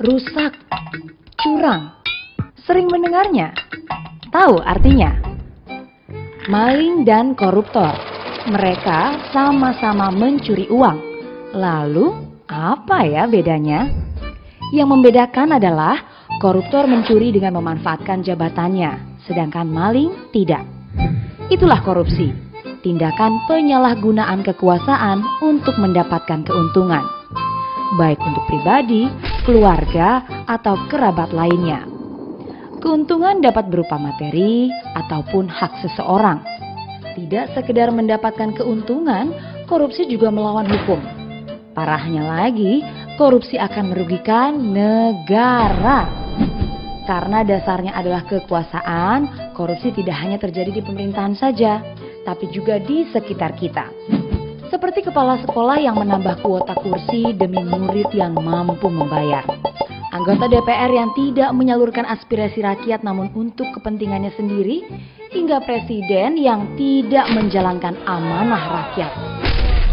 rusak, curang. Sering mendengarnya? Tahu artinya? Maling dan koruptor. Mereka sama-sama mencuri uang. Lalu, apa ya bedanya? Yang membedakan adalah koruptor mencuri dengan memanfaatkan jabatannya, sedangkan maling tidak. Itulah korupsi, tindakan penyalahgunaan kekuasaan untuk mendapatkan keuntungan, baik untuk pribadi, keluarga, atau kerabat lainnya. Keuntungan dapat berupa materi ataupun hak seseorang. Tidak sekedar mendapatkan keuntungan, korupsi juga melawan hukum. Parahnya lagi, korupsi akan merugikan negara. Karena dasarnya adalah kekuasaan, korupsi tidak hanya terjadi di pemerintahan saja, tapi juga di sekitar kita. Seperti kepala sekolah yang menambah kuota kursi demi murid yang mampu membayar. Anggota DPR yang tidak menyalurkan aspirasi rakyat namun untuk kepentingannya sendiri, hingga presiden yang tidak menjalankan amanah rakyat.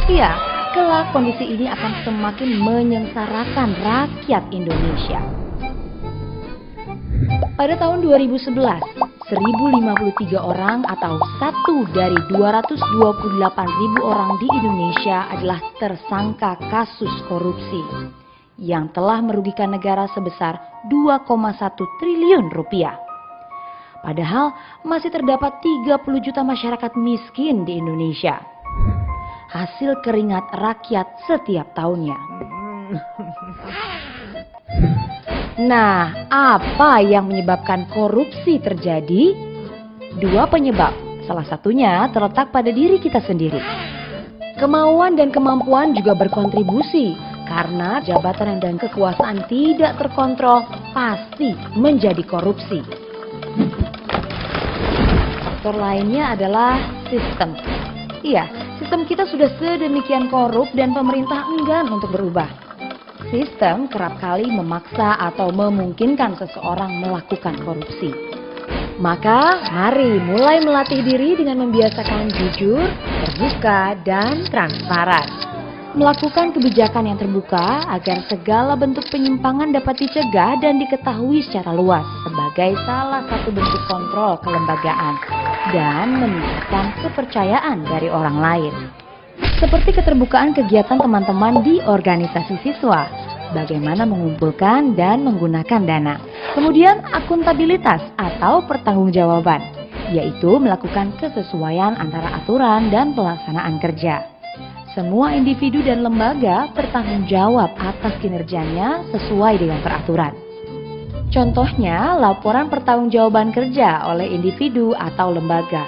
Iya, kelak kondisi ini akan semakin menyengsarakan rakyat Indonesia. Pada tahun 2011, 1053 orang atau 1 dari 228.000 orang di Indonesia adalah tersangka kasus korupsi yang telah merugikan negara sebesar 2,1 triliun rupiah. Padahal masih terdapat 30 juta masyarakat miskin di Indonesia. Hasil keringat rakyat setiap tahunnya. Nah, apa yang menyebabkan korupsi terjadi? 2 penyebab. Salah satunya terletak pada diri kita sendiri. Kemauan dan kemampuan juga berkontribusi, karena jabatan dan kekuasaan tidak terkontrol pasti menjadi korupsi. Faktor lainnya adalah sistem. Iya, sistem kita sudah sedemikian korup dan pemerintah enggan untuk berubah. Sistem kerap kali memaksa atau memungkinkan seseorang melakukan korupsi. Maka mari mulai melatih diri dengan membiasakan jujur, terbuka, dan transparan. Melakukan kebijakan yang terbuka agar segala bentuk penyimpangan dapat dicegah dan diketahui secara luas sebagai salah satu bentuk kontrol kelembagaan dan meningkatkan kepercayaan dari orang lain. Seperti keterbukaan kegiatan teman-teman di organisasi siswa, bagaimana mengumpulkan dan menggunakan dana. Kemudian akuntabilitas atau pertanggungjawaban, yaitu melakukan kesesuaian antara aturan dan pelaksanaan kerja. Semua individu dan lembaga bertanggung jawab atas kinerjanya sesuai dengan peraturan. Contohnya, laporan pertanggungjawaban kerja oleh individu atau lembaga.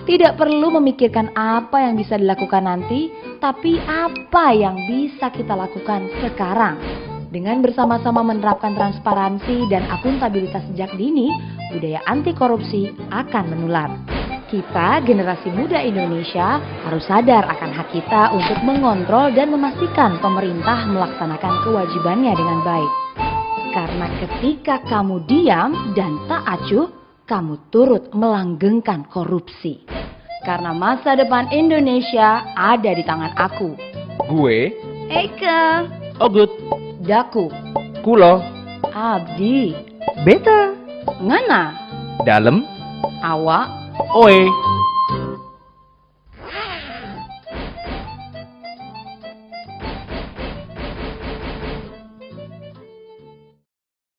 Tidak perlu memikirkan apa yang bisa dilakukan nanti, tapi apa yang bisa kita lakukan sekarang. Dengan bersama-sama menerapkan transparansi dan akuntabilitas sejak dini, budaya anti korupsi akan menular. Kita, generasi muda Indonesia, harus sadar akan hak kita untuk mengontrol dan memastikan pemerintah melaksanakan kewajibannya dengan baik. Karena ketika kamu diam dan tak acuh, kamu turut melanggengkan korupsi. Karena masa depan Indonesia ada di tangan aku. Gue, Eka, Ogut, Daku, Kulo, Abdi, Beta, Ngana, Dalem, Awak, Oe.